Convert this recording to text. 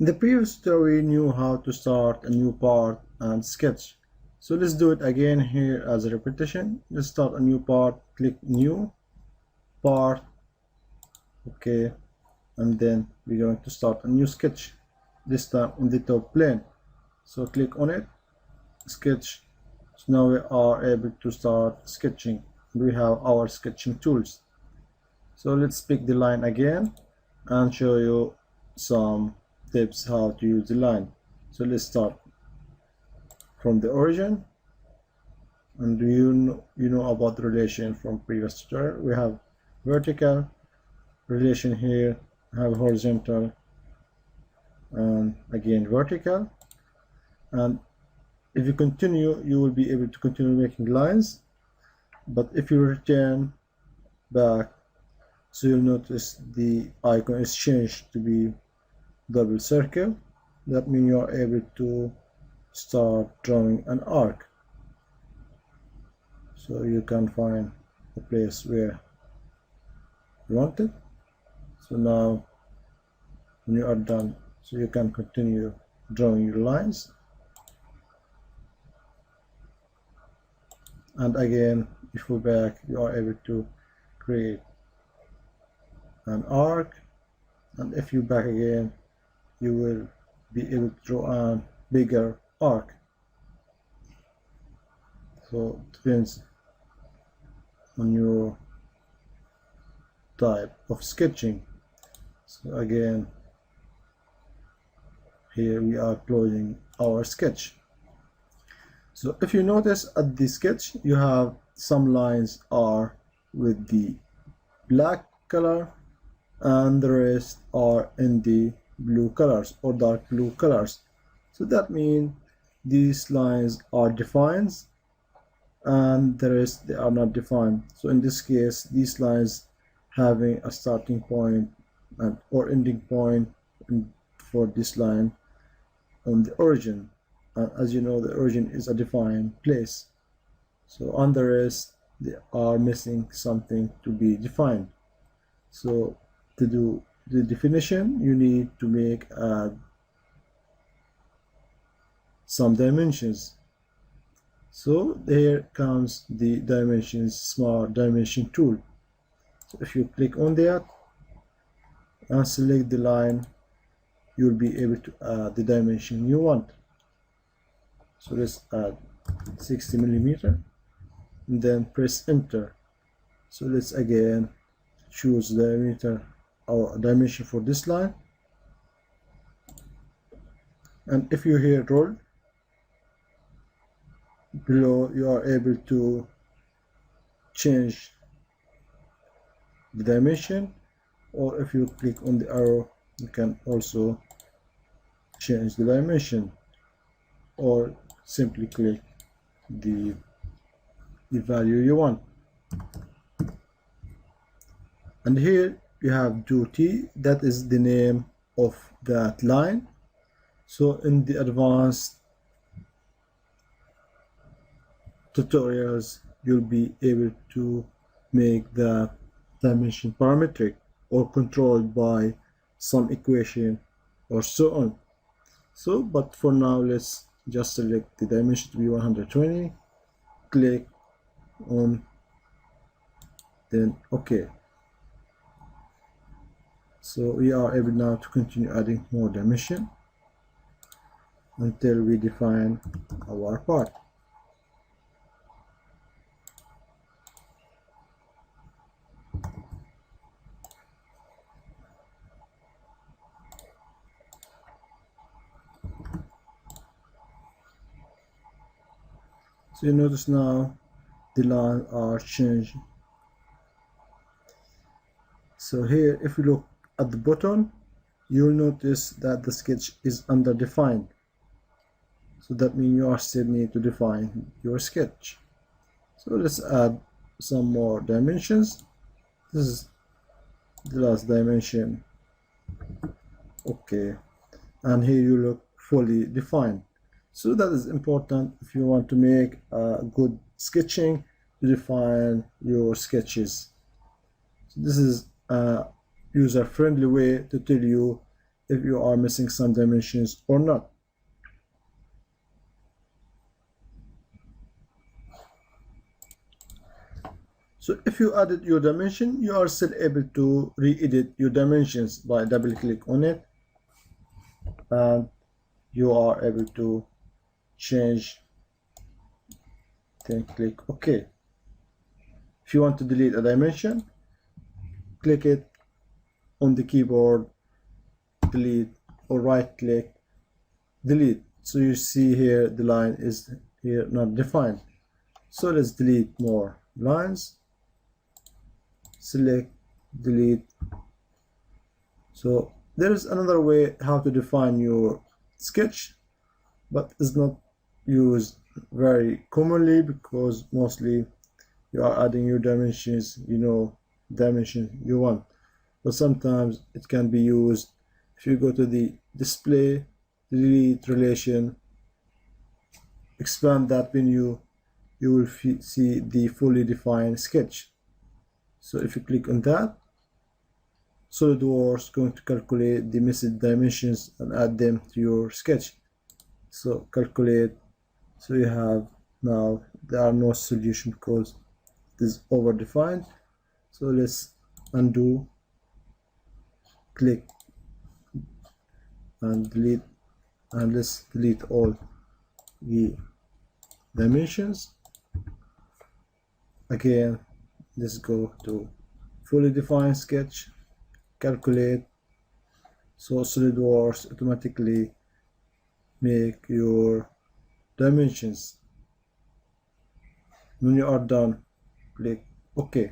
In the previous tutorial, we knew how to start a new part and sketch. So let's do it again here as a repetition. Let's start a new part, click new part, okay, and then we're going to start a new sketch, this time in the top plane. So click on it, sketch. So now we are able to start sketching. We have our sketching tools. So let's pick the line again and show you some tips how to use the line. So let's start from the origin, and you know about the relation from previous tutorial. We have vertical relation here, have horizontal, and again vertical. And if you continue, you will be able to continue making lines. But if you return back, so you'll notice the icon is changed to be double circle. That means you are able to start drawing an arc. So you can find a place where you want it. So now when you are done, so you can continue drawing your lines. And again, if you go back, you are able to create an arc. And if you back again, you will be able to draw a bigger arc. So it depends on your type of sketching. So again, here we are closing our sketch. So if you notice at the sketch, you have some lines are with the black color and the rest are in the blue colors or dark blue colors. So that means these lines are defined and the rest they are not defined. So in this case, these lines having a starting point and or ending point for this line on the origin. And as you know, the origin is a defined place. So on the rest, they are missing something to be defined. So to do the definition, you need to some dimensions. So here comes the dimensions, smart dimension tool. So if you click on that and select the line, you will be able to add the dimension you want. So let's add 60 millimeter and then press enter. So let's again choose diameter or dimension for this line, and if you here roll below, you are able to change the dimension, or if you click on the arrow, you can also change the dimension, or simply click the value you want. And here you have duty, that is the name of that line. So in the advanced tutorials, you'll be able to make that dimension parametric or controlled by some equation or so on. So but for now, let's just select the dimension to be 120, click on, then OK. So we are able now to continue adding more dimension until we define our part. So you notice now the lines are changed. So here, if you look at the bottom, you'll notice that the sketch is underdefined. So that means you are still need to define your sketch. So let's add some more dimensions. This is the last dimension. Okay, and here you look fully defined. So that is important if you want to make a good sketching, to define your sketches. So this is a user-friendly way to tell you if you are missing some dimensions or not. So if you added your dimension, you are still able to re-edit your dimensions by double click on it, and you are able to change, then click OK. If you want to delete a dimension, click it on the keyboard, delete, or right click, delete. So you see here the line is here not defined. So let's delete more lines, select, delete. So there is another way how to define your sketch, but it's not used very commonly because mostly you are adding your dimensions, dimension you want. But sometimes it can be used. If you go to the display, delete relation, expand that menu, you will see the fully defined sketch. So if you click on that, SolidWorks is going to calculate the missing dimensions and add them to your sketch. So calculate. So you have now there are no solution because it is overdefined. So let's undo, click and delete, and let's delete all the dimensions. Again, let's go to fully defined sketch, calculate. So SolidWorks automatically make your dimensions. When you are done, click OK.